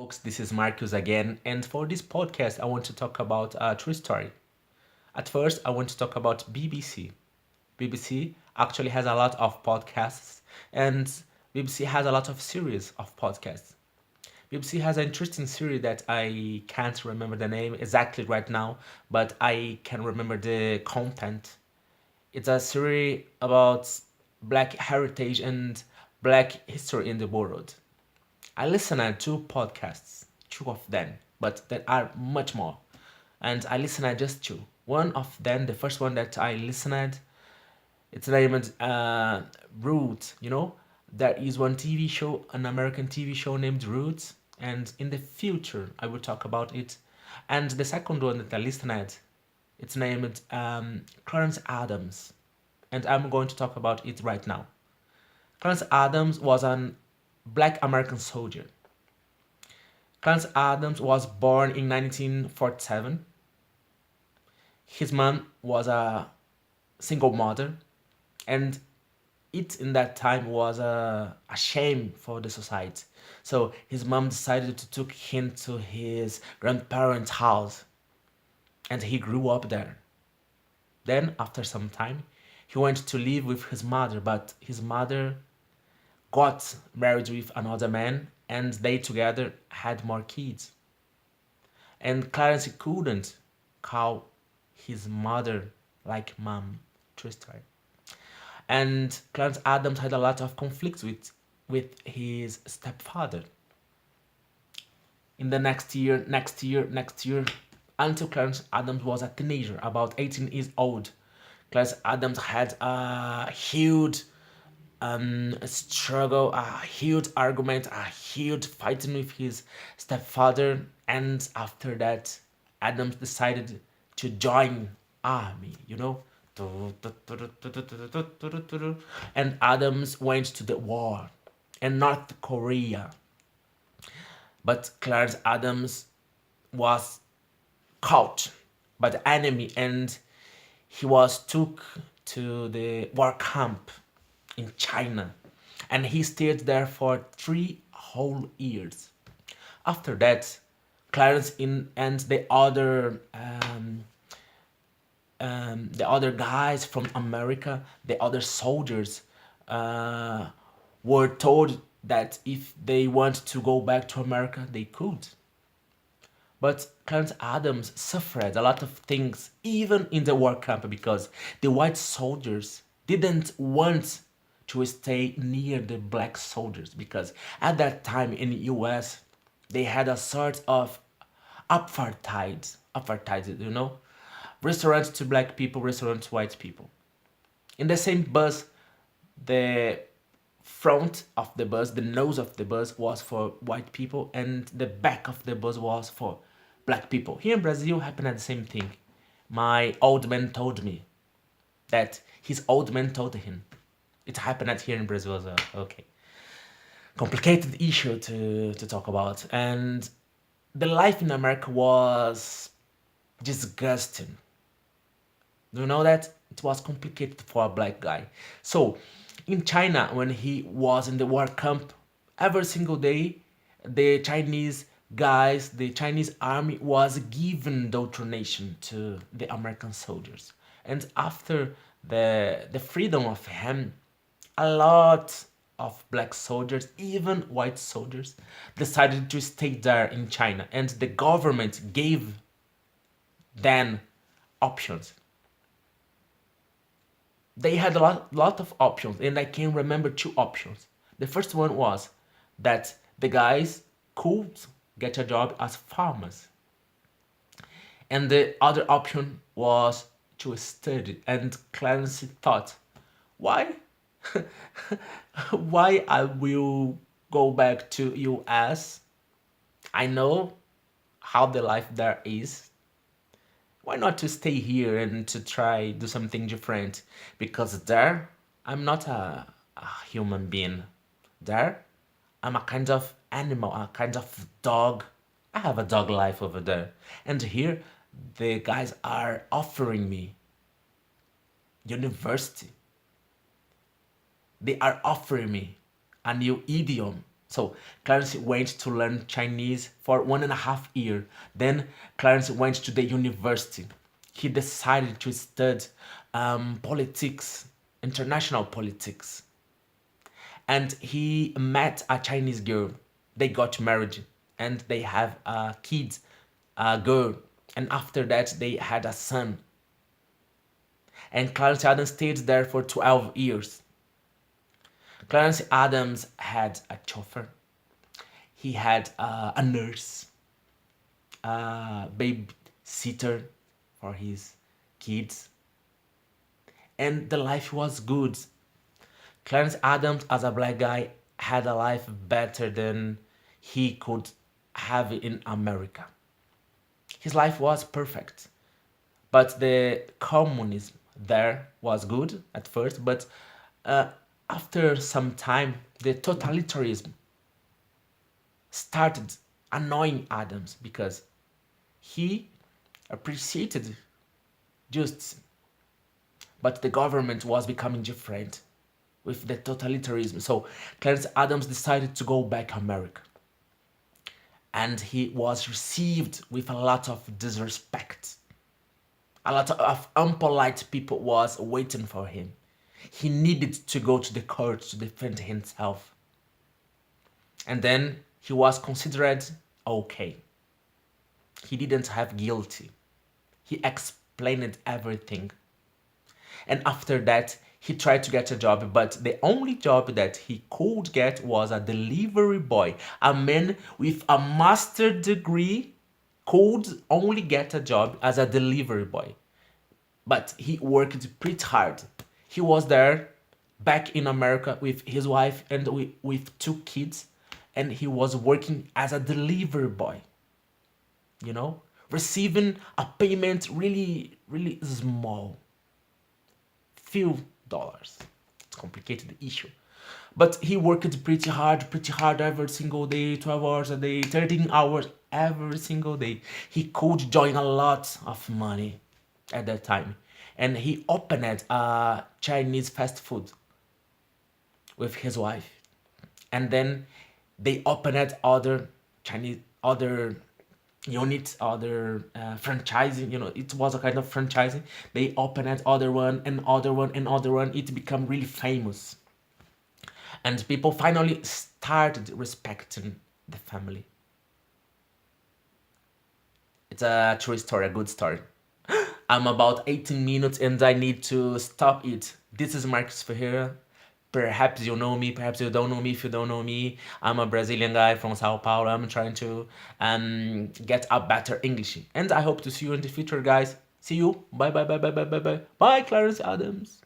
Folks, this is Marcus again, and for this podcast, I want to talk about a true story. At first, I want to talk about BBC. BBC actually has a lot of podcasts, and BBC has a lot of series of podcasts. BBC has an interesting series that I can't remember the name exactly right now, but I can remember the content. It's a series about black heritage and black history in the world. I listened to two podcasts, two of them, but there are much more. And I listened to just two. One of them, the first one that I listened, it's named Roots. There is one TV show, an American TV show named Roots, and in the future I will talk about it. And the second one that I listened, it's named Clarence Adams, and I'm going to talk about it right now. Clarence Adams was an black American soldier. Clarence Adams was born in 1947. His mom was a single mother, and it in that time was a shame for the society. So his mom decided to take him to his grandparents' house, and he grew up there. Then, after some time, he went to live with his mother, but his mother got married with another man, and they together had more kids. And Clarence couldn't call his mother like mom. True story. And Clarence Adams had a lot of conflicts with his stepfather. In the next year, until Clarence Adams was a teenager, about 18 years old, Clarence Adams had a huge struggle, a huge argument, a huge fighting with his stepfather, and after that, Adams decided to join army. And Adams went to the war in North Korea. But Clarence Adams was caught by the enemy, and he was took to the war camp in China, and he stayed there for 3 whole years. After that, Clarence and the other guys from America, the other soldiers, uh, were told that if they want to go back to America, they could. But Clarence Adams suffered a lot of things, even in the war camp, because the white soldiers didn't want to stay near the black soldiers, because at that time in the US, they had a sort of apartheid. Restaurants to black people, restaurants to white people. In the same bus, the front of the bus, the nose of the bus was for white people, and the back of the bus was for black people. Here in Brazil happened the same thing. My old man told me that his old man told him. It happened here in Brazil as well. Okay. Complicated issue to talk about. And the life in America was disgusting. Do you know that? It was complicated for a black guy. So, in China, when he was in the war camp, every single day, the Chinese guys, the Chinese army was given indoctrination to the American soldiers. And after the freedom of him, a lot of black soldiers, even white soldiers, decided to stay there in China. And the government gave them options. They had a lot of options, and I can remember two options. The first one was that the guys could get a job as farmers, and the other option was to study. And Clancy thought, why? Why I will go back to US? I know how the life there is. Why not to stay here and to try do something different? Because there, I'm not a human being. There, I'm a kind of animal, a kind of dog. I have a dog life over there. And here, the guys are offering me university. They are offering me a new idiom. So Clarence went to learn Chinese for 1.5 years. Then Clarence went to the university. He decided to study politics, international politics. And he met a Chinese girl. They got married and they have a kid, a girl. And after that, they had a son. And Clarence Adams stayed there for 12 years. Clarence Adams had a chauffeur. He had a nurse, a babysitter for his kids. And the life was good. Clarence Adams, as a black guy, had a life better than he could have in America. His life was perfect. But the communism there was good at first, but after some time, the totalitarianism started annoying Adams because he appreciated justice, but the government was becoming different with the totalitarianism. So Clarence Adams decided to go back to America. And he was received with a lot of disrespect. A lot of unpolite people was waiting for him. He needed to go to the court to defend himself. And then he was considered okay. He didn't have guilty. He explained everything. And after that, he tried to get a job, but the only job that he could get was a delivery boy. A man with a master's degree could only get a job as a delivery boy. But he worked pretty hard. He was there back in America with his wife and with two kids, and he was working as a delivery boy, receiving a payment really, really small. Few dollars. It's a complicated issue. But he worked pretty hard every single day, 12 hours a day, 13 hours every single day. He could join a lot of money at that time. And he opened a Chinese fast food with his wife. And then they opened other units, other franchising, it was a kind of franchising. They opened other one and other one and other one. It became really famous. And people finally started respecting the family. It's a true story, a good story. I'm about 18 minutes and I need to stop it. This is Marcus Ferreira. Perhaps you know me, perhaps you don't know me. If you don't know me, I'm a Brazilian guy from Sao Paulo. I'm trying to get a better English. And I hope to see you in the future, guys. See you. Bye, bye, bye, bye, bye, bye, bye. Bye, Clarence Adams.